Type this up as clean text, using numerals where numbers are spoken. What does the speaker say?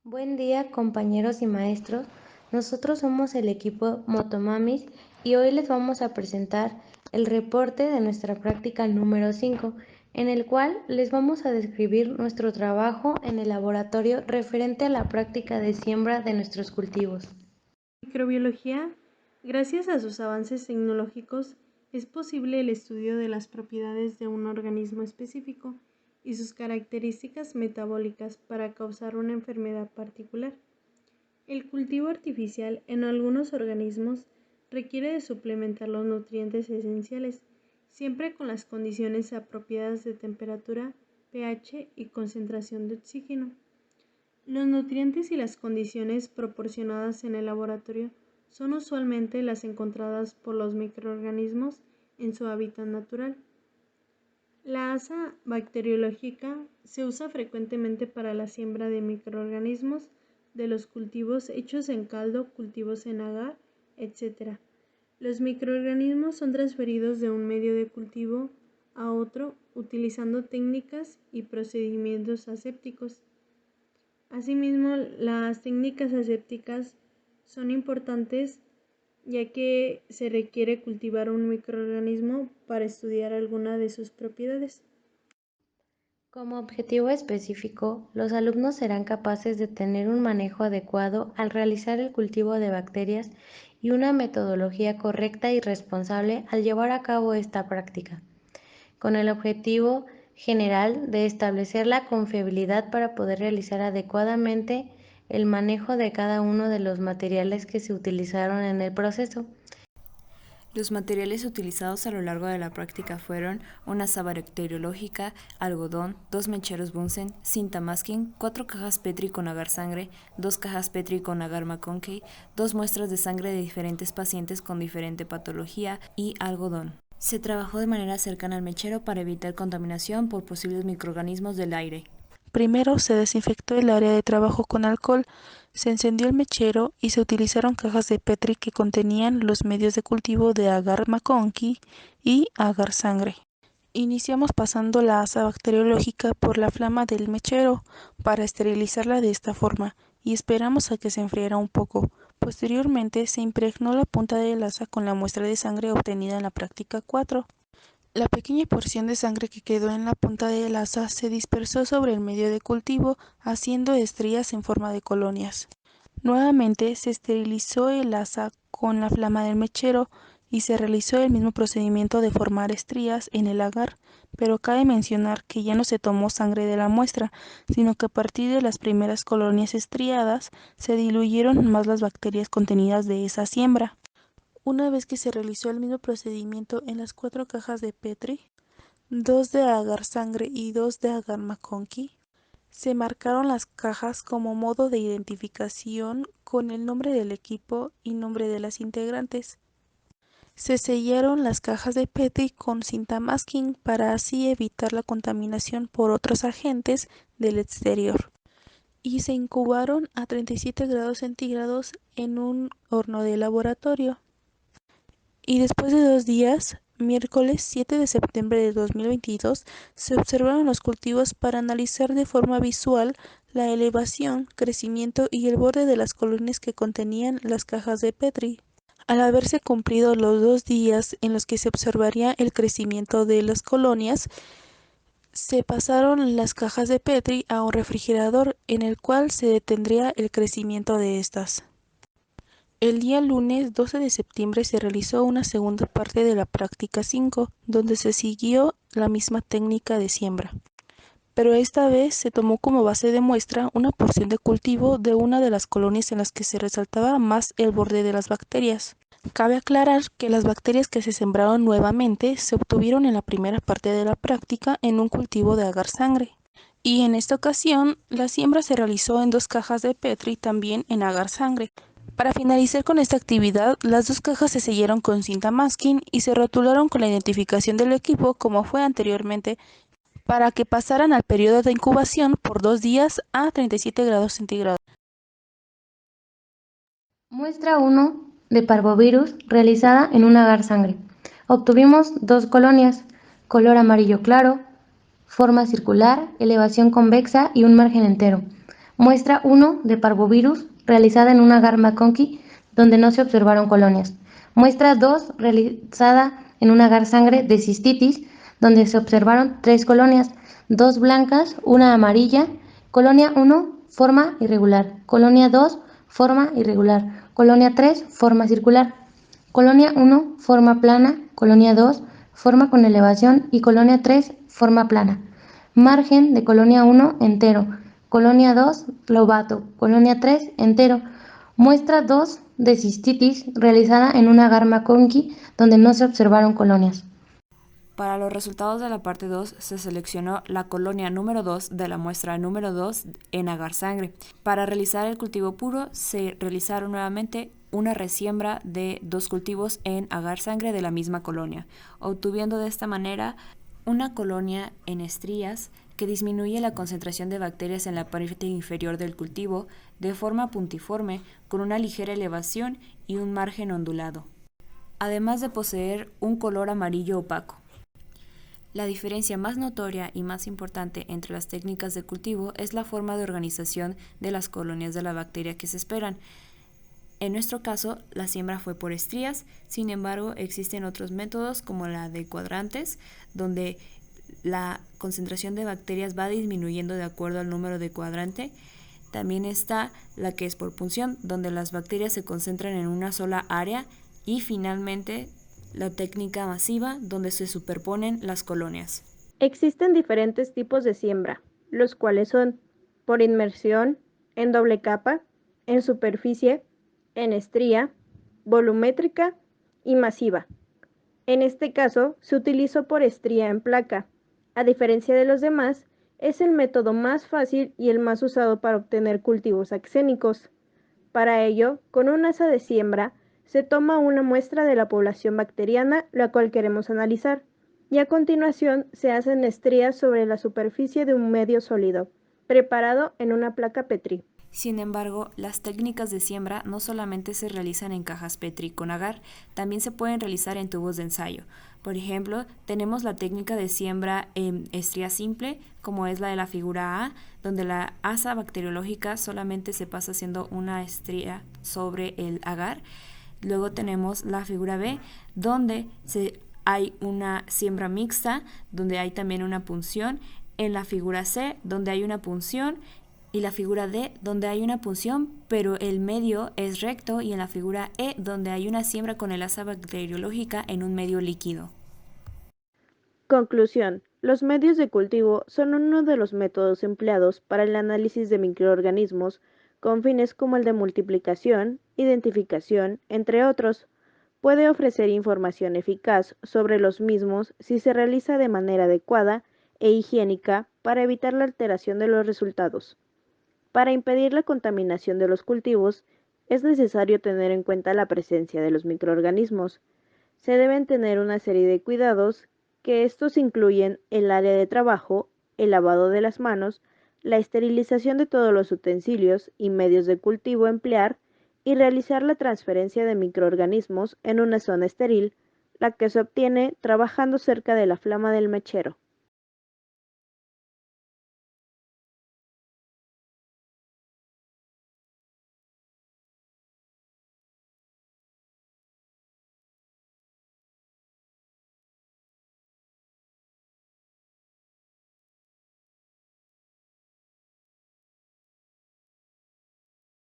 Buen día, compañeros y maestros. Nosotros somos el equipo Motomamis y hoy les vamos a presentar el reporte de nuestra práctica número 5, en el cual les vamos a describir nuestro trabajo en el laboratorio referente a la práctica de siembra de nuestros cultivos. Microbiología, gracias a sus avances tecnológicos, es posible el estudio de las propiedades de un organismo específico y sus características metabólicas para causar una enfermedad particular. El cultivo artificial en algunos organismos requiere de suplementar los nutrientes esenciales, siempre con las condiciones apropiadas de temperatura, pH y concentración de oxígeno. Los nutrientes y las condiciones proporcionadas en el laboratorio son usualmente las encontradas por los microorganismos en su hábitat natural. La asa bacteriológica se usa frecuentemente para la siembra de microorganismos de los cultivos hechos en caldo, cultivos en agar, etc. Los microorganismos son transferidos de un medio de cultivo a otro utilizando técnicas y procedimientos asépticos. Asimismo, las técnicas asépticas son importantes ya que se requiere cultivar un microorganismo para estudiar alguna de sus propiedades. Como objetivo específico, los alumnos serán capaces de tener un manejo adecuado al realizar el cultivo de bacterias y una metodología correcta y responsable al llevar a cabo esta práctica, con el objetivo general de establecer la confiabilidad para poder realizar adecuadamente el manejo de cada uno de los materiales que se utilizaron en el proceso. Los materiales utilizados a lo largo de la práctica fueron una asa bacteriológica, algodón, 2 mecheros Bunsen, cinta masking, 4 cajas Petri con agar sangre, 2 cajas Petri con agar McConkey, 2 muestras de sangre de diferentes pacientes con diferente patología y algodón. Se trabajó de manera cercana al mechero para evitar contaminación por posibles microorganismos del aire. Primero se desinfectó el área de trabajo con alcohol, se encendió el mechero y se utilizaron cajas de Petri que contenían los medios de cultivo de agar McConkey y agar sangre. Iniciamos pasando la asa bacteriológica por la flama del mechero para esterilizarla de esta forma y esperamos a que se enfriara un poco. Posteriormente se impregnó la punta del asa con la muestra de sangre obtenida en la práctica 4. La pequeña porción de sangre que quedó en la punta del asa se dispersó sobre el medio de cultivo, haciendo estrías en forma de colonias. Nuevamente se esterilizó el asa con la flama del mechero y se realizó el mismo procedimiento de formar estrías en el agar, pero cabe mencionar que ya no se tomó sangre de la muestra, sino que a partir de las primeras colonias estriadas se diluyeron más las bacterias contenidas de esa siembra. Una vez que se realizó el mismo procedimiento en las 4 cajas de Petri, 2 de agar sangre y 2 de agar McConkey, se marcaron las cajas como modo de identificación con el nombre del equipo y nombre de las integrantes. Se sellaron las cajas de Petri con cinta masking para así evitar la contaminación por otros agentes del exterior. Y se incubaron a 37 grados centígrados en un horno de laboratorio. Y después de 2 días, miércoles 7 de septiembre de 2022, se observaron los cultivos para analizar de forma visual la elevación, crecimiento y el borde de las colonias que contenían las cajas de Petri. Al haberse cumplido los 2 días en los que se observaría el crecimiento de las colonias, se pasaron las cajas de Petri a un refrigerador en el cual se detendría el crecimiento de estas. El día lunes 12 de septiembre se realizó una segunda parte de la práctica 5, donde se siguió la misma técnica de siembra, pero esta vez se tomó como base de muestra una porción de cultivo de una de las colonias en las que se resaltaba más el borde de las bacterias. Cabe aclarar que las bacterias que se sembraron nuevamente se obtuvieron en la primera parte de la práctica en un cultivo de agar sangre. Y en esta ocasión, la siembra se realizó en 2 cajas de Petri también en agar sangre. Para finalizar con esta actividad, las 2 cajas se sellaron con cinta masking y se rotularon con la identificación del equipo como fue anteriormente para que pasaran al periodo de incubación por 2 días a 37 grados centígrados. Muestra 1 de parvovirus realizada en un agar sangre. Obtuvimos 2 colonias, color amarillo claro, forma circular, elevación convexa y un margen entero. Muestra 1 de parvovirus realizada en un agar McConkey donde no se observaron colonias. Muestra 2 realizada en un agar sangre de cistitis donde se observaron 3 colonias, 2 blancas, 1 amarilla. Colonia 1, forma irregular. Colonia 2, forma irregular. Colonia 3, forma circular. Colonia 1, forma plana. Colonia 2, forma con elevación. Y colonia 3, forma plana. Margen de colonia 1, entero. Colonia 2, lobato. Colonia 3, entero. Muestra 2 de cistitis realizada en un agar McConkey donde no se observaron colonias. Para los resultados de la parte 2 se seleccionó la colonia número 2 de la muestra número 2 en agar sangre. Para realizar el cultivo puro se realizaron nuevamente una resiembra de 2 cultivos en agar sangre de la misma colonia, obtuviendo de esta manera una colonia en estrías que disminuye la concentración de bacterias en la parte inferior del cultivo de forma puntiforme con una ligera elevación y un margen ondulado, además de poseer un color amarillo opaco. La diferencia más notoria y más importante entre las técnicas de cultivo es la forma de organización de las colonias de la bacteria que se esperan. En nuestro caso, la siembra fue por estrías, sin embargo, existen otros métodos como la de cuadrantes, donde la concentración de bacterias va disminuyendo de acuerdo al número de cuadrante. También está la que es por punción, donde las bacterias se concentran en una sola área, y finalmente la técnica masiva, donde se superponen las colonias. Existen diferentes tipos de siembra, los cuales son por inmersión, en doble capa, en superficie, en estría, volumétrica y masiva. En este caso, se utilizó por estría en placa. A diferencia de los demás, es el método más fácil y el más usado para obtener cultivos axénicos. Para ello, con un asa de siembra, se toma una muestra de la población bacteriana, la cual queremos analizar, y a continuación se hacen estrías sobre la superficie de un medio sólido, preparado en una placa Petri. Sin embargo, las técnicas de siembra no solamente se realizan en cajas Petri con agar, también se pueden realizar en tubos de ensayo. Por ejemplo, tenemos la técnica de siembra en estría simple, como es la de la figura A, donde la asa bacteriológica solamente se pasa haciendo una estría sobre el agar. Luego tenemos la figura B, donde hay una siembra mixta, donde hay también una punción. En la figura C, donde hay una punción, y la figura D, donde hay una punción, pero el medio es recto, y en la figura E, donde hay una siembra con el asa bacteriológica en un medio líquido. Conclusión. Los medios de cultivo son uno de los métodos empleados para el análisis de microorganismos con fines como el de multiplicación, identificación, entre otros. Puede ofrecer información eficaz sobre los mismos si se realiza de manera adecuada e higiénica para evitar la alteración de los resultados. Para impedir la contaminación de los cultivos, es necesario tener en cuenta la presencia de los microorganismos. Se deben tener una serie de cuidados, que estos incluyen el área de trabajo, el lavado de las manos, la esterilización de todos los utensilios y medios de cultivo a emplear, y realizar la transferencia de microorganismos en una zona estéril, la que se obtiene trabajando cerca de la flama del mechero.